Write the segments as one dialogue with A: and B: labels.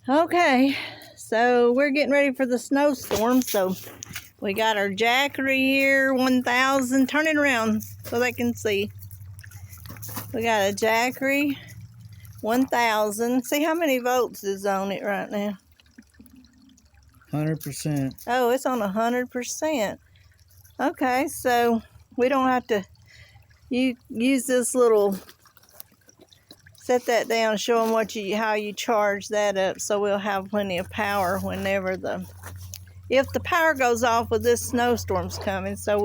A: Okay, so we're getting ready for the snowstorm. So we got our Jackery here, 1000. Turn it around so they can see. We got a Jackery 1000. See how many volts is on it right now?
B: 100%.
A: Oh, it's on 100%. Okay, so we don't have to use this little, set that down, show them how you charge that up, so we'll have plenty of power whenever if the power goes off with this snowstorm's coming. So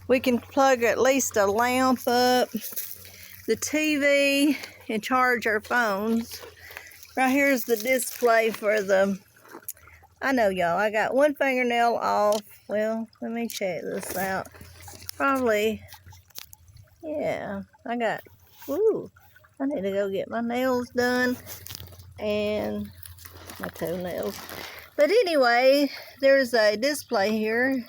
A: we can plug at least a lamp up, the TV, and charge our phones. Right here's the display for I know y'all, I got one fingernail off. Well, let me check this out. Probably, yeah, I need to go get my nails done and my toenails. But anyway, there's a display here,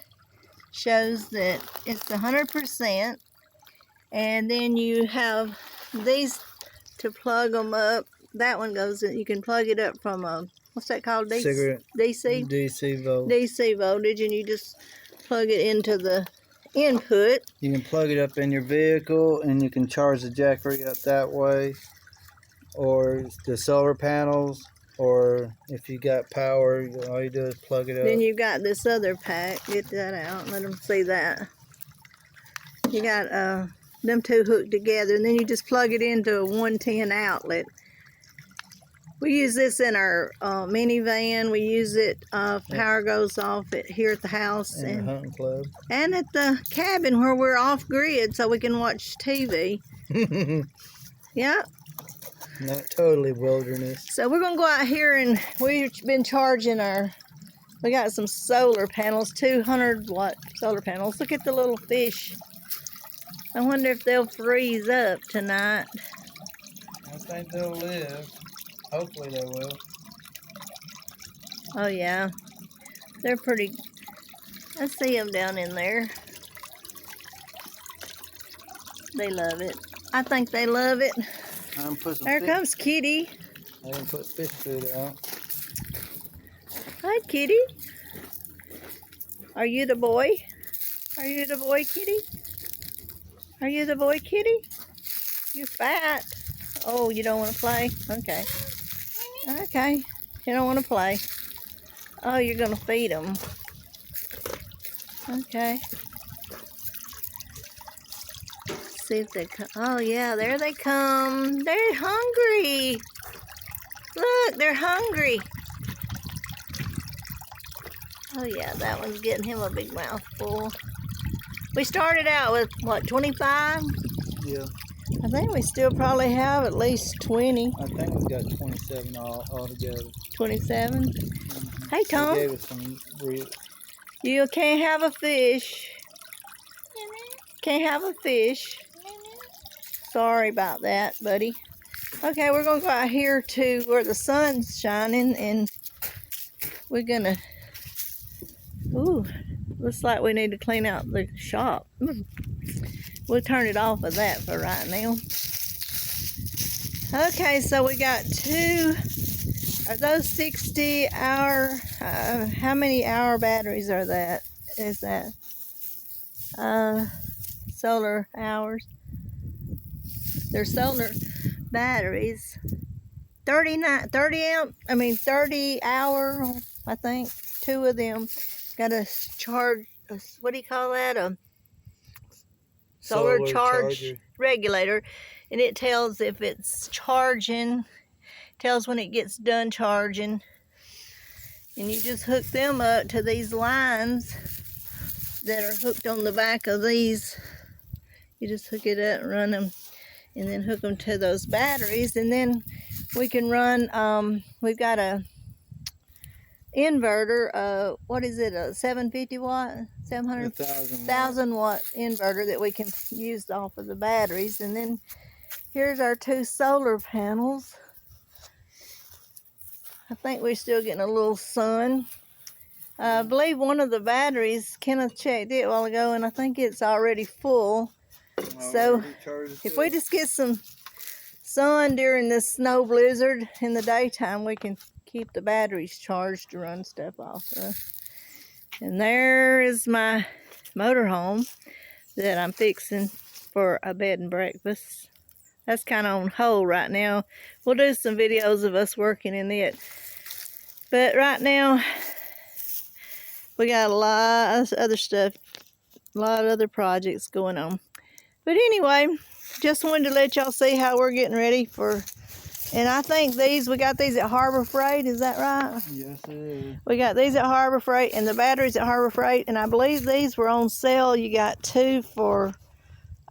A: shows that it's 100%, and then you have these to plug them up. That one goes, you can plug it up from a, what's that called? DC?
B: DC
A: voltage, and you just plug it into the input.
B: You can plug it up in your vehicle, and you can charge the Jackery up that way, or the solar panels, or if you got power, all you do is plug it up.
A: Then you've got this other pack. Get that out and let them see that. You got them two hooked together, and then you just plug it into a 110 outlet. We use this in our minivan. We use it if power goes off here at the house
B: and the hunting club,
A: and at the cabin where we're off grid, so we can watch TV. Yeah.
B: Not totally wilderness.
A: So we're gonna go out here, and we've been charging we got some solar panels, 200-watt solar panels. Look at the little fish. I wonder if they'll freeze up tonight.
B: I think they'll live. Hopefully they will.
A: Oh yeah, they're pretty. I see them down in there. They love it. I think they love it. There comes Kitty.
B: I didn't put fish food out.
A: Hi, Kitty. Are you the boy? Are you the boy, Kitty? Are you the boy, Kitty? You're fat. Oh, you don't want to play? Okay. Okay. You don't want to play. Oh, you're going to feed them. Okay. See if they come. Oh, yeah, there they come. They're hungry. Look, they're hungry. Oh, yeah, that one's getting him a big mouthful. We started out with, what, 25?
B: Yeah.
A: I think we still probably have at least 20.
B: I think we've got 27 altogether.
A: 27?
B: Mm-hmm.
A: Hey, Tom.
B: They gave us some
A: You can't have a fish. Can't have a fish. Sorry about that, buddy. Okay, we're going to go out here to where the sun's shining, and we're going to... Ooh, looks like we need to clean out the shop. We'll turn it off of that for right now. Okay, so we got are those 60-hour, how many hour batteries are that? Is that solar hours? They're solar batteries. 30 hour, I think. 2 of them. Got a charge, what do you call that? A solar charge regulator. And it tells if it's charging, tells when it gets done charging. And you just hook them up to these lines that are hooked on the back of these. You just hook it up and run them, and then hook them to those batteries, and then we can run, we've got a inverter, what is it, a 750 watt, 1,000 watt inverter that we can use off of the batteries. And then here's our 2 solar panels. I think we're still getting a little sun. I believe one of the batteries, Kenneth checked it a while ago, and I think it's already full. So if we just get some sun during this snow blizzard. In the daytime, we can keep the batteries charged to run stuff off of. And there is my motorhome that I'm fixing for a bed and breakfast. That's kind of on hold right now. We'll do some videos of us working in it. But right now, we got a lot of other stuff, a lot of other projects going on. But anyway, just wanted to let y'all see how we're getting ready for, and I think we got these at Harbor Freight, is that right?
B: Yes, it is.
A: We got these at Harbor Freight and the batteries at Harbor Freight, and I believe these were on sale. You got two for,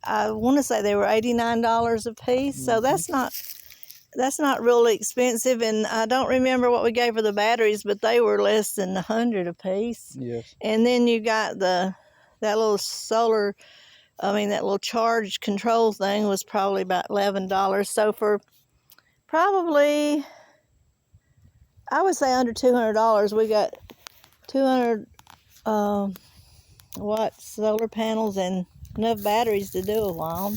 A: I want to say they were $89 a piece, so that's not really expensive, and I don't remember what we gave for the batteries, but they were less than $100 a piece.
B: Yes.
A: And then you got that little that little charge control thing was probably about $11. So for probably, I would say under $200, we got 200 watt solar panels and enough batteries to do a while.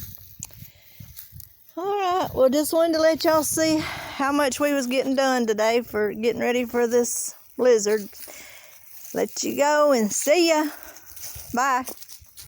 A: Alright, well, just wanted to let y'all see how much we was getting done today for getting ready for this blizzard. Let you go and see ya. Bye.